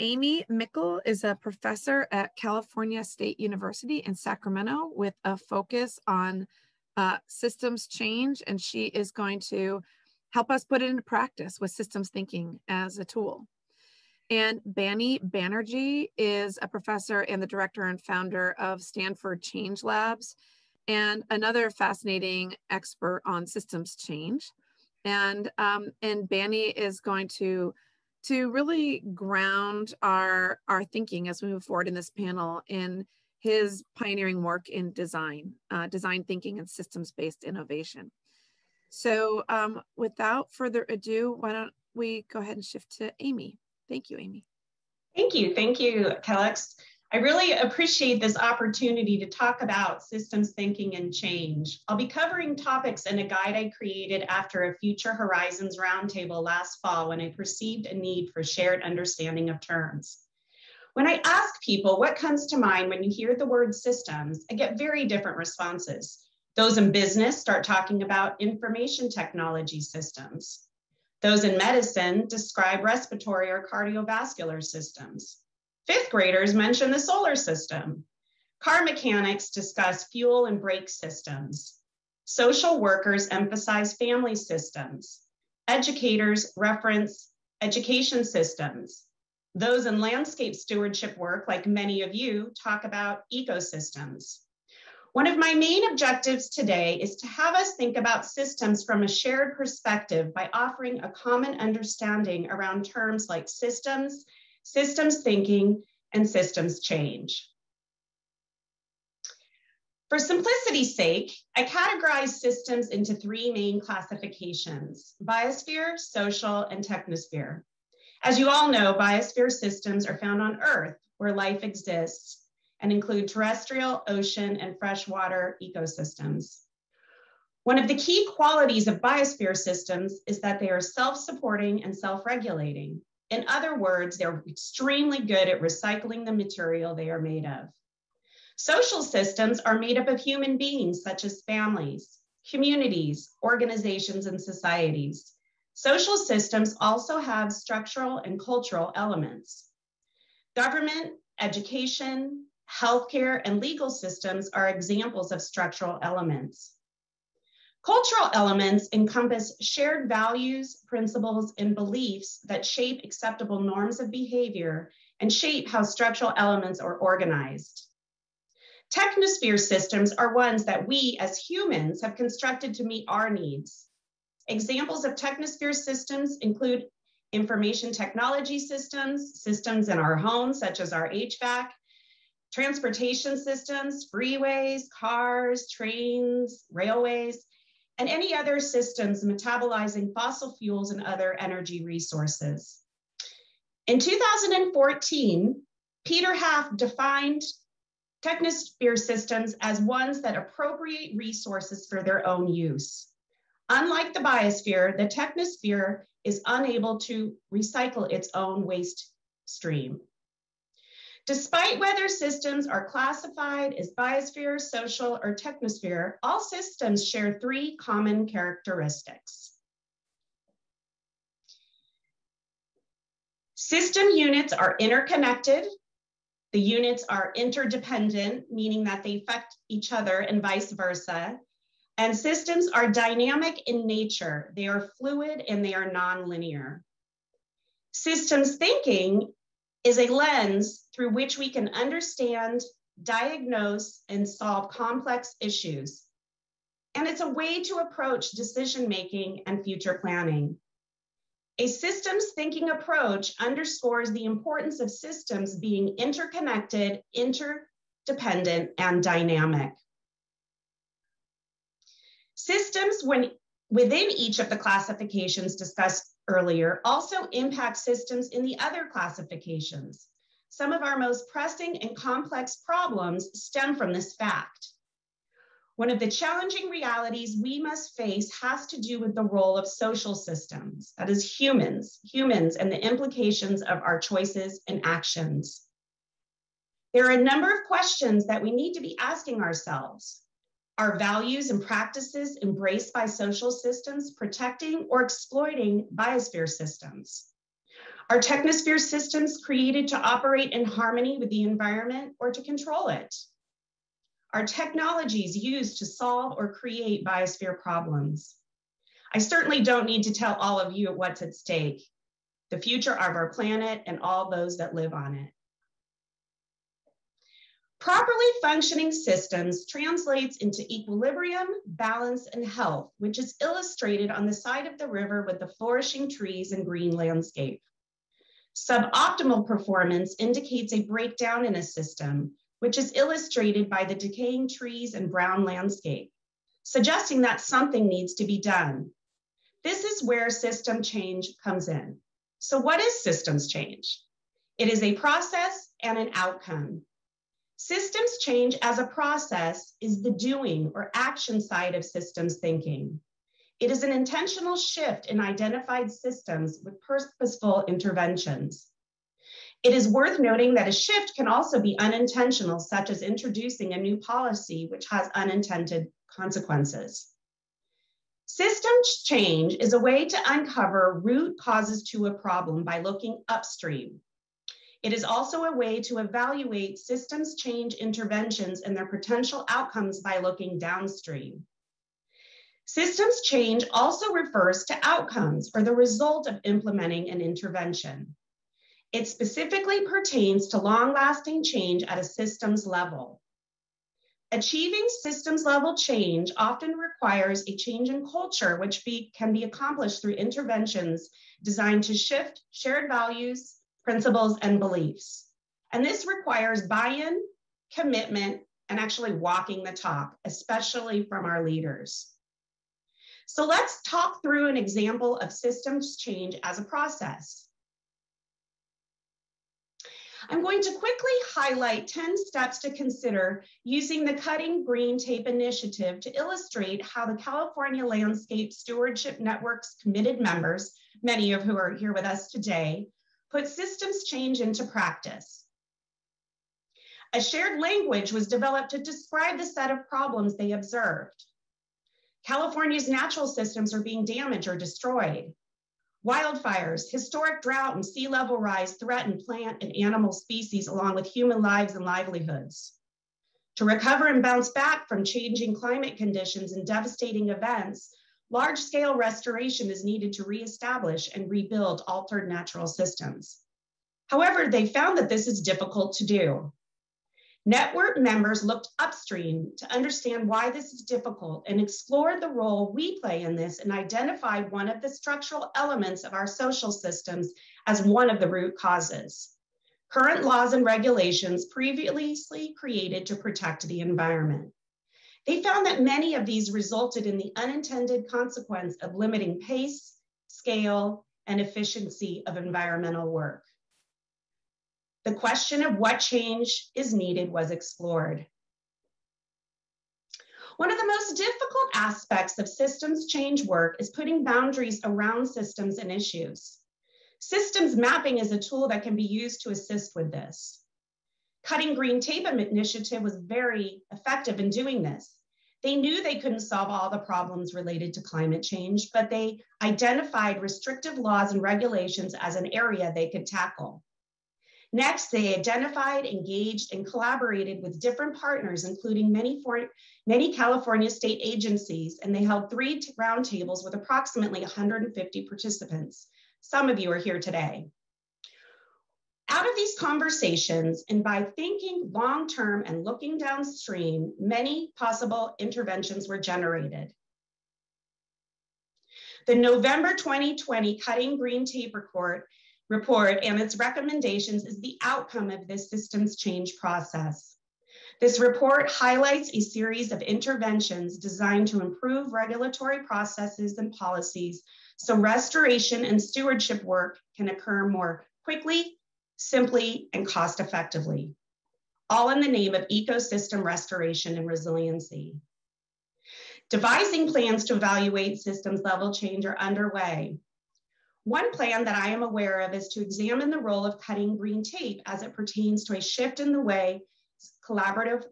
Amy Mickel is a professor at California State University in Sacramento with a focus on systems change, and she is going to help us put it into practice with systems thinking as a tool. And Bani Banerjee is a professor and the director and founder of Stanford Change Labs, and another fascinating expert on systems change. And Bani is going to really ground our thinking as we move forward in this panel in his pioneering work in design thinking and systems-based innovation. So without further ado, why don't we go ahead and shift to Amy. Thank you, Amy. Thank you, Kellex. I really appreciate this opportunity to talk about systems thinking and change. I'll be covering topics in a guide I created after a Future Horizons roundtable last fall when I perceived a need for shared understanding of terms. When I ask people what comes to mind when you hear the word systems, I get very different responses. Those in business start talking about information technology systems. Those in medicine describe respiratory or cardiovascular systems. Fifth graders mention the solar system. Car mechanics discuss fuel and brake systems. Social workers emphasize family systems. Educators reference education systems. Those in landscape stewardship work, like many of you, talk about ecosystems. One of my main objectives today is to have us think about systems from a shared perspective by offering a common understanding around terms like systems, systems thinking, and systems change. For simplicity's sake, I categorize systems into three main classifications: biosphere, social, and technosphere. As you all know, biosphere systems are found on Earth, where life exists, and include terrestrial, ocean, and freshwater ecosystems. One of the key qualities of biosphere systems is that they are self-supporting and self-regulating. In other words, they're extremely good at recycling the material they are made of. Social systems are made up of human beings, such as families, communities, organizations, and societies. Social systems also have structural and cultural elements. Government, education, healthcare, and legal systems are examples of structural elements. Cultural elements encompass shared values, principles, and beliefs that shape acceptable norms of behavior and shape how structural elements are organized. Technosphere systems are ones that we as humans have constructed to meet our needs. Examples of technosphere systems include information technology systems, systems in our homes, such as our HVAC, transportation systems, freeways, cars, trains, railways, and any other systems metabolizing fossil fuels and other energy resources. In 2014, Peter Half defined technosphere systems as ones that appropriate resources for their own use. Unlike the biosphere, the technosphere is unable to recycle its own waste stream. Despite whether systems are classified as biosphere, social, or technosphere, all systems share three common characteristics. System units are interconnected. The units are interdependent, meaning that they affect each other and vice versa. And systems are dynamic in nature. They are fluid and they are nonlinear. Systems thinking is a lens through which we can understand, diagnose, and solve complex issues. And it's a way to approach decision-making and future planning. A systems thinking approach underscores the importance of systems being interconnected, interdependent, and dynamic. Systems, within each of the classifications discussed earlier, also impact systems in the other classifications. Some of our most pressing and complex problems stem from this fact. One of the challenging realities we must face has to do with the role of social systems, that is humans and the implications of our choices and actions. There are a number of questions that we need to be asking ourselves. Are values and practices embraced by social systems protecting or exploiting biosphere systems? Are technosphere systems created to operate in harmony with the environment or to control it? Are technologies used to solve or create biosphere problems? I certainly don't need to tell all of you what's at stake: the future of our planet and all those that live on it. Properly functioning systems translates into equilibrium, balance, and health, which is illustrated on the side of the river with the flourishing trees and green landscape. Suboptimal performance indicates a breakdown in a system, which is illustrated by the decaying trees and brown landscape, suggesting that something needs to be done. This is where system change comes in. So what is systems change? It is a process and an outcome. Systems change as a process is the doing or action side of systems thinking. It is an intentional shift in identified systems with purposeful interventions. It is worth noting that a shift can also be unintentional, such as introducing a new policy which has unintended consequences. Systems change is a way to uncover root causes to a problem by looking upstream. It is also a way to evaluate systems change interventions and their potential outcomes by looking downstream. Systems change also refers to outcomes or the result of implementing an intervention. It specifically pertains to long-lasting change at a systems level. Achieving systems level change often requires a change in culture, which can be accomplished through interventions designed to shift shared values, principles, and beliefs. And this requires buy-in, commitment, and actually walking the talk, especially from our leaders. So let's talk through an example of systems change as a process. I'm going to quickly highlight 10 steps to consider using the Cutting Green Tape initiative to illustrate how the California Landscape Stewardship Network's committed members, many of who are here with us today, put systems change into practice. A shared language was developed to describe the set of problems they observed. California's natural systems are being damaged or destroyed. Wildfires, historic drought, and sea level rise threaten plant and animal species along with human lives and livelihoods. To recover and bounce back from changing climate conditions and devastating events, large-scale restoration is needed to reestablish and rebuild altered natural systems. However, they found that this is difficult to do. Network members looked upstream to understand why this is difficult and explored the role we play in this and identified one of the structural elements of our social systems as one of the root causes. Current laws and regulations previously created to protect the environment. They found that many of these resulted in the unintended consequence of limiting pace, scale, and efficiency of environmental work. The question of what change is needed was explored. One of the most difficult aspects of systems change work is putting boundaries around systems and issues. Systems mapping is a tool that can be used to assist with this. Cutting Green Tape initiative was very effective in doing this. They knew they couldn't solve all the problems related to climate change, but they identified restrictive laws and regulations as an area they could tackle. Next, they identified, engaged, and collaborated with different partners, including many California state agencies, and they held 3 roundtables with approximately 150 participants. Some of you are here today. Out of these conversations, and by thinking long-term and looking downstream, many possible interventions were generated. The November 2020 Cutting Green Tape report and its recommendations is the outcome of this systems change process. This report highlights a series of interventions designed to improve regulatory processes and policies so restoration and stewardship work can occur more quickly, simply, and cost effectively, all in the name of ecosystem restoration and resiliency. Devising plans to evaluate systems level change are underway. One plan that I am aware of is to examine the role of cutting green tape as it pertains to a shift in the way collaborative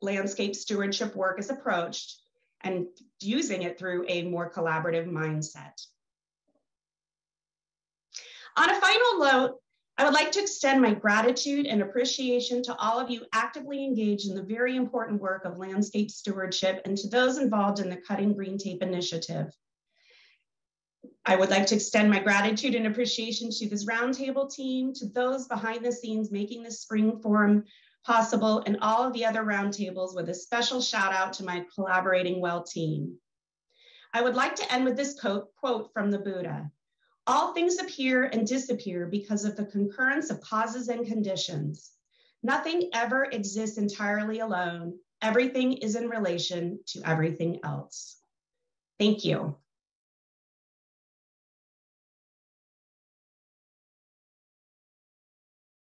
landscape stewardship work is approached and using it through a more collaborative mindset. On a final note, I would like to extend my gratitude and appreciation to all of you actively engaged in the very important work of landscape stewardship and to those involved in the Cutting Green Tape initiative. I would like to extend my gratitude and appreciation to this roundtable team, to those behind the scenes making this spring forum possible, and all of the other roundtables, with a special shout out to my collaborating well team. I would like to end with this quote from the Buddha. All things appear and disappear because of the concurrence of causes and conditions. Nothing ever exists entirely alone. Everything is in relation to everything else. Thank you.